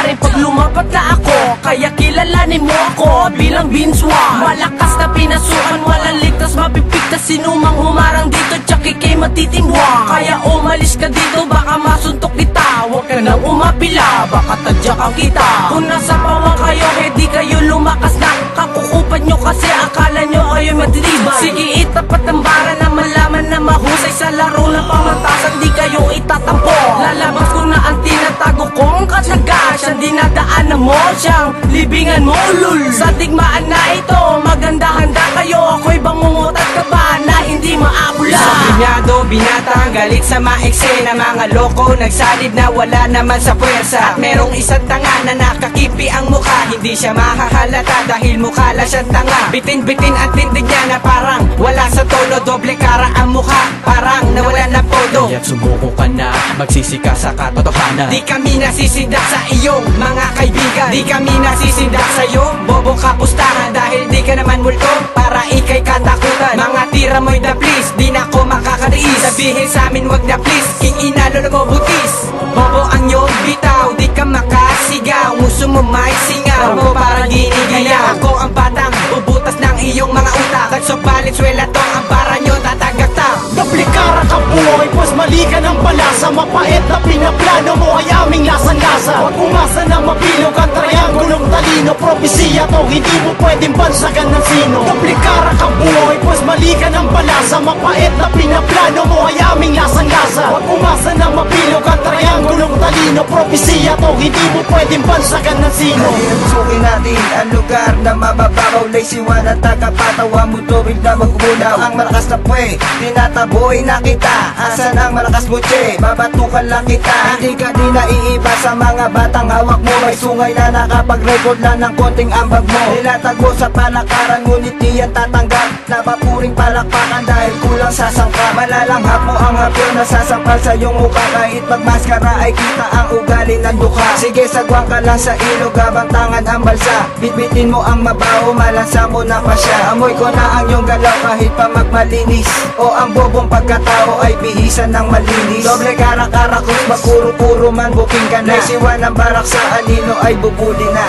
nangyari pag lumapat na ako. Kaya kilalanin mo ako bilang binswa. Malakas na pinasukan, walang ligtas mapipigtas. Sinumang humarang dito, tsak ikay matitimbwa. Kaya umalis ka dito, baka masuntok kita. Huwag ka nang umapila, baka tadyakan kita. Kung nasa pawang kayo, di kayo lumakas na. Kakukupan nyo kasi akala nyo kayo matitibay. Sige itapat ang bara na malaman na mahusay sa laro ng pamantasan, di kayo itatampo. Lalabas ko na ang tinatago kong katagasan. Dinadaanan mo siyang libingan mo, ulul. Sa digmaan na ito, maganda handa kayo. Ako'y bangungot at kaba na hindi maabula. Sa binyado, binata, galit sa maeksena. Mga loko, nagsalib na wala naman sa puwersa. At merong isang tanga na nakakipi ang mukha. Hindi siya mahahalata dahil mukha lang siyang tanga. Bitin-bitin at tindig niya na parang wala sa tono. Doble kara ang mukha, parang nawala na podo. Kaya't sumuko ka na, magsisika sa katotohanan. Di kami nasisindak sa iyong mga kaibigan. Di kami nasisindak sa iyong bobong kapustahan. Dahil di ka naman multo para ikay katakutan. Mga tira mo'y da please, di na ko makakariis. Sabihin sa amin wag na please, king inalo na mo butis. Bobo ang iyong bitaw, di ka makasigaw. Nguso mo may singaw mo parang ginigaya. Ako ang batang bubutas ng iyong mga utak. Nagsubalit swela to ang para nyo tatagaktak. Daplikara ka buhay, pues mali ka ng balasa. Mapait na pinaplano mo ay aming lasang-lasa. Huwag umasa na mabilog ang triangulong talino. Propesiya to, hindi mo pwedeng bansagan ng sino. Daplikara ka buhay, pues mali ka ng balasa. Mapait na pinaplano mo ay aming lasang-lasa. Huwag umasa na mabilog ang triangulong talino. Propesiya to, hindi mo pwedeng bansagan ng sino. Sukin natin ang lugar na mabababaw. Laysiwan at tagapatawa mo tubig na magmulaw. Ang malakas na pwe, tinataboy na kita. Asan ang malakas mo che, babatukan lang kita. Hindi ka di naiiba sa mga batang hawak mo. May sungay na nakapag-record lang ng konting ambag mo. Nilatag mo sa palakaran, ngunit di yan tatanggap. Napapuring palakpakan dahil kulang sa sangka. Malalanghap mo ang hapyo na sasampal sa iyong mukha. Kahit magmaskara ay kita ang ugali ng dukha. Sige sagwang ka lang sa ilog habang tangan ang balsa. Bitbitin mo ang mabaho, malansa mo na pa siya. Amoy ko na ang iyong galaw kahit pa magmalinis. O ang bobong pagkatao ay bihisan ng malinis. Doble kara-kara kung magpuro-puro man buking ka na. Siwan ng barak sa anino ay bubuli na.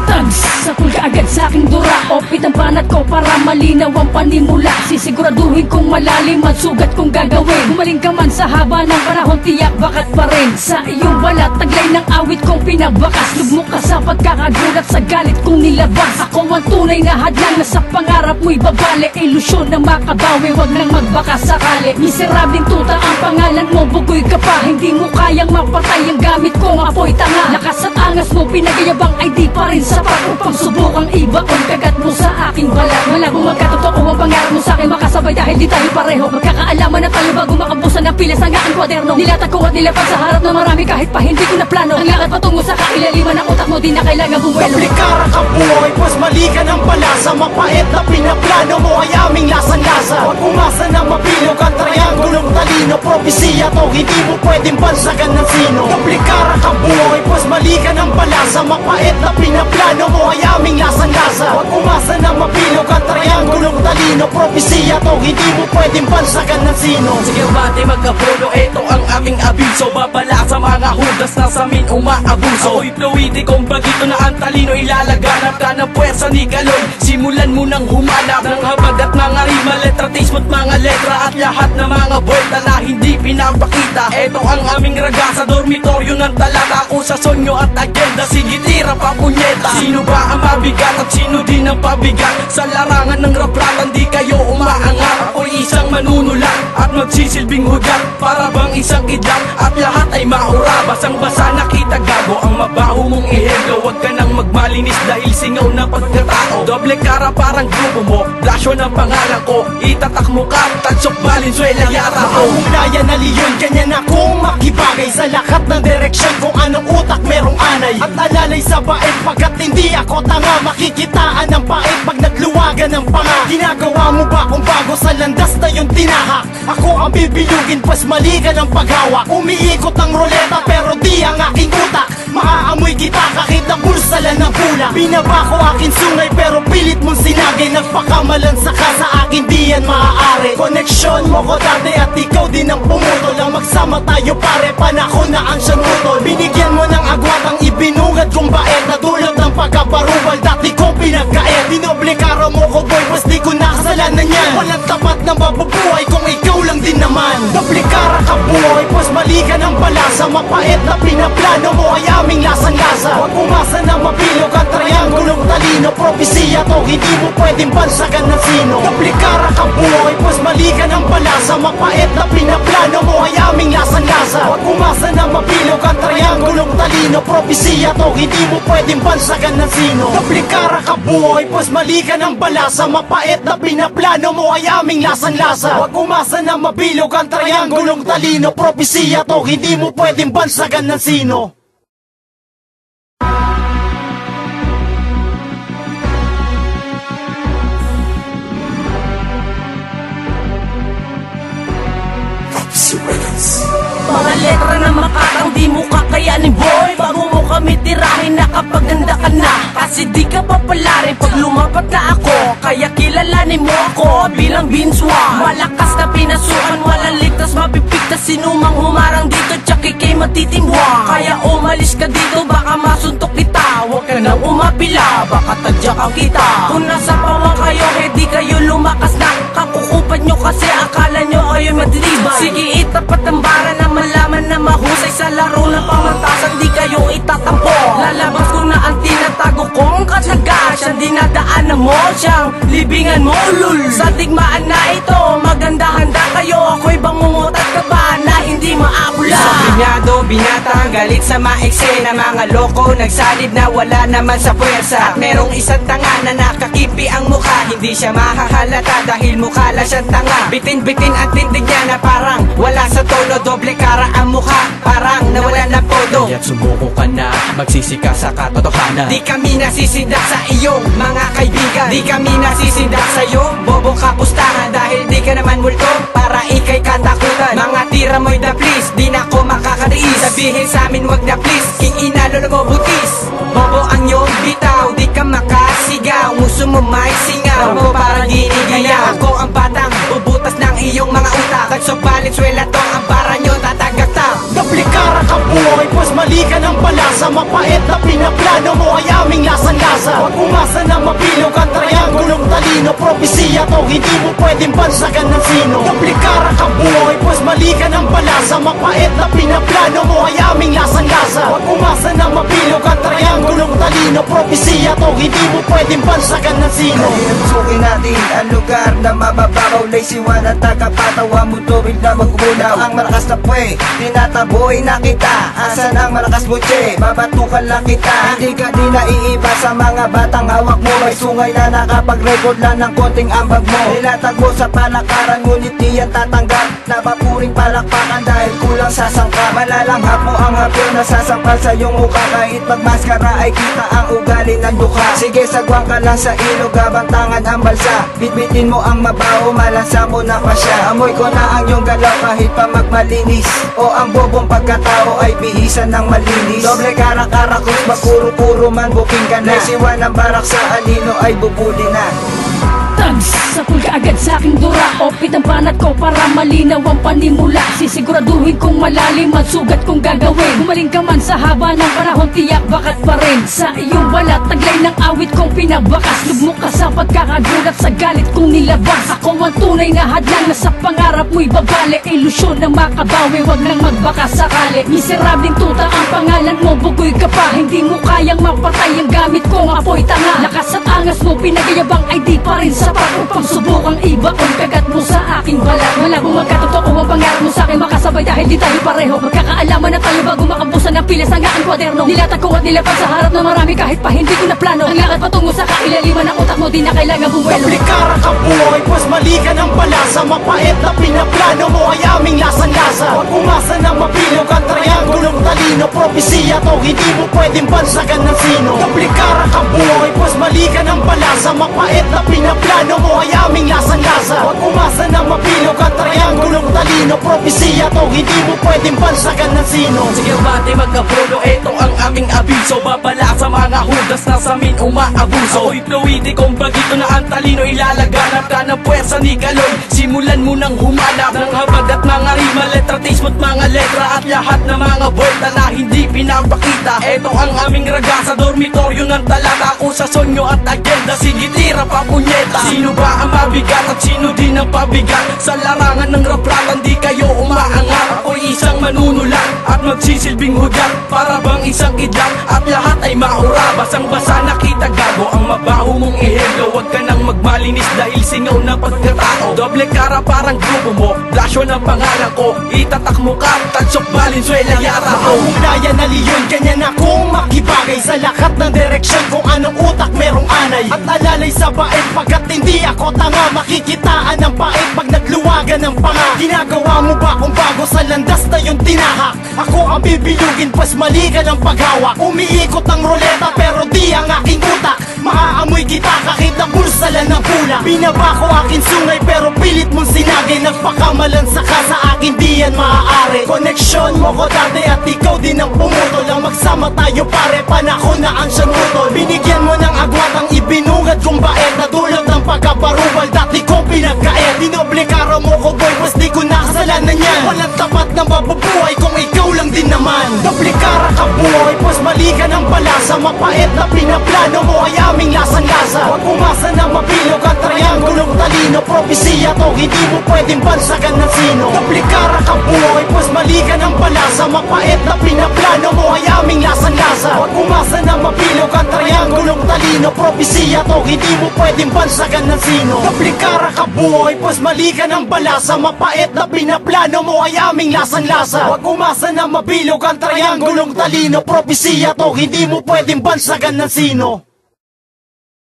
Tags, sapul ka agad sa aking dura. Opit ang panat ko para malinaw ang panimula. Sisiguraduhin kong malalim at sugat kong gagawin. Gumaling ka man sa haba ng panahon, tiyak bakat pa rin. Sa iyong balat, taglay ng awit kong pinabakas. Lugmok ka sa pagkakagulat sa galit kong nilabas. Ako ang tunay na hadlang na sa pangarap mo'y babali. Ilusyon na makabawi, wag nang magbaka sakali. Miserabling tuta ang pangalan mo, bugoy ka pa. Hindi mo kayang mapatay ang gamit kong apoy tanga. Lakas at angas mo, pinagayabang ay di pa rin sapat upang subukang ibaon kagat mo sa aking balat. Wala kong magkatotoo ang pangarap mo sa akin makasabay dahil di tayo pareho. Magkakaalaman na tayo bago makabusan ng pilas ang aking kwaderno. Nilatag ko at nilapag sa harap ng marami kahit pa hindi ko na plano. Ang lakad patungo sa kailaliman ng utak mo, di na kailangan bumuelo. Daplikara ka buhay, pues mali ka ng balasa. Mapait na pinaplano mo ay aming lasang-lasa. Huwag umasa na mabilog ang triangulong talino. Propesiya to, hindi mo pwedeng bansagan ng sino. Daplikara ka buhay, pues mali ka ng balasa. Mapait na pinaplano mo ay aming lasang-lasa. Huwag umasa na mabilog ang triangulong talino. Propesiya to, hindi mo pwedeng bansagan ng sino. Sige bate mag-apolo, eto ang aming abiso. Babala sa mga hudas na sa amin umaabuso. Ako'y fluidikong bagito na ang talino. Ilalaganap ka ng puwersa ni Kaloy. Simulan mo nang humanap ng habag at mga rima, letra, taste mo't mga letra. At lahat ng mga buwelta na hindi pinapakita. Eto ang aming raga sa dormitoryo ng talata. Ako sa sonyo at agenda, sige tira pa punyeta. Sino ba ang mabigat at sino din ang pabigat? Sa larangan ng rapratan di kayo umaangat. Ako'y isang manunulat at magsisilbing hudyat. Para bang isang kidlat at lahat ay maura. Basang-basa nakita gago ang mabaho mong ehemplo. Huwag ka nang magmalinis dahil singaw na pagkatao. Doble kara parang grupo mo, blasyon ang pangalan ko. Itatak mo ka, tagsok Valenzuela yata ko. Maahulaya na liyon, ganyan akong makibagay sa lahat ng direksyon. Kung anong utak merong anay at alalay sa bait. Pagkat hindi ako tanga, makikitaan ng pait pag nagluwagan ng panga. Ginagawa mo ba kung bago sa landas na yung tinahak? Ako ang bibilugin, pues mali ka ng paghawak. Umiikot ang roleta pero di ang aking utak. Maaamoy kita kahit na bulsala ng pula. Binaba ko aking sungay pero pilit mong sinagay. Nagpakamalansa ka sa akin, di yan maaari. Koneksyon mo ko dati at ikaw din ang pumutol. Ang magsama tayo pare, panahon na ang siyang utol. Binigyan mo ng agwat ang ibinugay din naman. Doble cara ka boy, pues mali ka ng balasa. Mapait na pinaplano mo ay aming lasang-lasa. Huwag umasa na mabilog ang triangulong talino. Propesiya to, hindi mo pwedeng bansagan ng sino. Doble cara ka boy, pues mali ka ng balasa. Mapait na pinaplano mo ay aming lasang-lasa. Huwag umasa na mabilog ang triangulong talino. Propesiya to, hindi mo pwedeng bansagan ng sino. Doble cara ka boy, pues mali ka ng balasa. Mapait na pinaplano mo ay aming lasang-lasa. Huwag umasa na mabilog ang triangulong talino. Propesiya to, hindi mo pwedeng bansagan ng sino. Mga letra na makakang di mo kakayanin boy. Bago mo kami tirahin nakapaganda ka na. Kasi di ka papalarin pag lumapat na ako. Kaya kilalanin mo ako bilang binswa. Malakas na pinasukan, walang ligtas mapipigtas. Sinumang humarang dito tsak ikay matitimbwa. Kaya umalis ka dito baka masuntok kita. Huwag ka nang umapila, baka tadyakan kita. Kung nasa pawang kayo, di kayo lumakas na. Kakukupan nyo kasi akala nyo ayo'y matitibay. Sige itapat ang bara na malaman na mahusay sa laro ng pamantasan, di kayo itatampo. Lalabas ko na ang tinatago kong katsagasyan. Dinadaanan mo siyang libingan mo lul. Sa digmaan na ito, maganda handa kayo. Ako'y bangungot at kaba na hindi maapula. So binata, galit sa maeksena. Mga loko, nagsalib na wala naman sa puwersa. At merong isang tanga na nakakipi ang mukha. Hindi siya mahahalata dahil mukha lang siyang tanga. Bitin-bitin at tindig niya na parang wala sa tono. Doble cara ang mukha, parang nawala na podo. Kaya't sumuko ka na, magsisika sa katotohanan. Di kami nasisindak sa iyong mga kaibigan. Di kami nasisindak sa iyo, bobo kapustahan. Dahil di ka naman multo, para ikay katakutan. Mga tira mo'y da please, di na ko makakariis. Sabihin sa amin wag na please, king inalo na mo butis. Bobo ang iyong bitaw, di ka makasigaw. Muso mo may singaw, mo parang ginigaya. Ako ang batang, bubutas ng iyong mga utak. Nagsubalit swela to, ang para nyo tatagak-tak. Doble cara ka boy, pues mali ka ng balasa. Mapait na pinaplano mo ay aming lasang-lasa. Huwag umasa na mabilog ang triangulong talino. Propesiya to, hindi mo pwedeng bansagan ng sino. Doble cara ka boy, pues mali ka ng balasa. Mapait na pinaplano mo ay aming lasang-lasa. Huwag umasa na mabilog ang triangulong talino. Propesiya to, hindi mo pwedeng bansagan ng sino. Sukin natin ang lugar na mababaw. Laysiwan at tagapatawa mo tuwid na magulaw. Ang malakas na pwe, tinataboy na kita. Asan ang malakas mo che, babatukan lang kita. Hindi ka di naiiba sa mga batang hawak mo. May sungay na nakapag-record lang ng konting ambag mo. Nilatag mo sa palakaran, ngunit di yan tatanggap. Napapuring palakpakan dahil kulang sa sangka. Malalanghap mo ang hapyo na sasampal sa iyong mukha. Kahit magmaskara ay kita ang ugali ng dukha. Sige sagwang ka lang sa ilog habang tangan ang balsa. Bitbitin mo ang mabaho, malansa mo na pa siya. Amoy ko na ang iyong galaw kahit pa magmalinis. O ang bobong pagkatao ay bihisan ng malinis. Doble cara-cara kung magpuro-puro man buking ka na. Siwan ng barak sa anino ay bubuli na. Tags, sapul ka agad sa aking dura. Opit ang panat ko para malinaw ang panimula. Sisiguraduhin kong malalim at sugat kong gagawin. Gumaling ka man sa haba ng panahon, tiyak bakat pa rin. Sa iyong balat, taglay ng awit kong pinabakas. Lugmok ka sa pagkakagulat sa galit kong nilabas. Ako ang tunay na hadlang na sa pangarap mo'y babali. Ilusyon na makabawi, wag nang magbaka sakali. Miserabling tuta ang pangalan mo, bugoy ka pa. Hindi mo kayang mapatay ang gamit kong apoy tanga. Lakas at angas mo, pinagayabang ay di pa rin sapat. Upang subukang iba kung kagat mo sa aking balat. Wala kong magkatotoo ang pangarap mo sa akin makasabay dahil di tayo pareho. Magkakaalaman na tayo bago makabusan ng pilas ang aking kwaderno. Nilatag ko at nilapag sa harap ng marami kahit pa hindi ko na plano. Ang lakad patungo sa kailaliman ng utak mo, di na kailangan bumuelo. Doble cara ka boy, pues mali ka ng balasa. Mapait na pinaplano mo ay aming lasang-lasa. Huwag umasa na mabilog ang triangulong talino. Propesiya to, hindi mo pwedeng bansagan ng sino. Doble cara ka boy, pues mali ka ng balasa. Mapait na pinaplano mo ay aming lasang-lasa. Huwag umasa na mabilog ang triangulong talino. Propesiya to, hindi mo pwedeng bansagan ng sino. Sige bate magkapulo, eto ang aming abiso. Babala sa mga hudas na sa amin umaabuso. Ako'y fluidikong bagito na ang talino. Ilalaganap ka ng puwersa ni Kaloy. Simulan mo nang humanap ng habag at mga rima. Letra batismo't mga letra at lahat ng mga buwelta na hindi pinapakita. Eto ang aming raga sa dormitoryo ng talata, akusasyon nyo at agenda, sige tira pa punyeta. Sino ba ang mabigat at sino din ang pabigat? Sa larangan ng rapratan di kayo umaangat. Ako'y isang manunulat at magsisilbing hudyat, para bang isang kidlat at lahat ay maura. Basang-basa nakita gago ang mabaho mong ehemplo. Huwag ka nang magmalinis dahil singaw na pagkatao. Doble cara parang grupo mo, blasyo ng pangalan ko. Itatak mo ka, tansok Valenzuela yata ko. Mahulayan na leon, ganyan akong makibagay sa lahat ng direksyon. Kung anong utak merong anay at alalay sa bait, pagkat hindi ako tanga. Makikitaan ng pait pag nagluwagan ng panga. Ginagawa mo ba kung bago sa landas na yung tinahak? Ako ang bibilugin pues mali ka ng paghawak. Umiikot ang roleta pero di ang aking utak. Maaamoy kita kahit na bulsalan ng pula. Binaba ko aking sungay pero pilit mong sinagay. Nagpakamalansa ka sa akin, di yan maaari. Koneksyon mo ko dati at ikaw din ang pumutol. Ang magsama tayo pare, panahon na ang siyang utol. Binigyan mo ng agwat ang ibinungad kong baet, na tulad ng pagkaparubal dati ko pinagkaet. Dinoble kara mo ko boy, pues di ko nakasalanan yan. Walang tapat na mabubuhay kung ikaw lang din naman. Doble kara ka buhay, pues mali ka ng balasa. Mapait na pinaplano mo ay aming lasang-lasa. Huwag umasa na mabilog ang triangulong talino. Propesiya to, hindi mo pwedeng bansagan ng sino. Doble kara ka buhay, pues mali ka ng balasa. Mapait na pinaplano mo ay aming lasang-lasa. Huwag umasa na mabilog ang triangulong talino. Propesiya to, hindi mo pwedeng bansagan ng sino. Doble kara ka buhay, pues mali ka ng balasa. Mapait na pinaplano mo ay aming lasang-lasa. Huwag umasa na mabilog ang triangulong talino. Propesiya to, hindi mo pwedeng bansagan ng sino.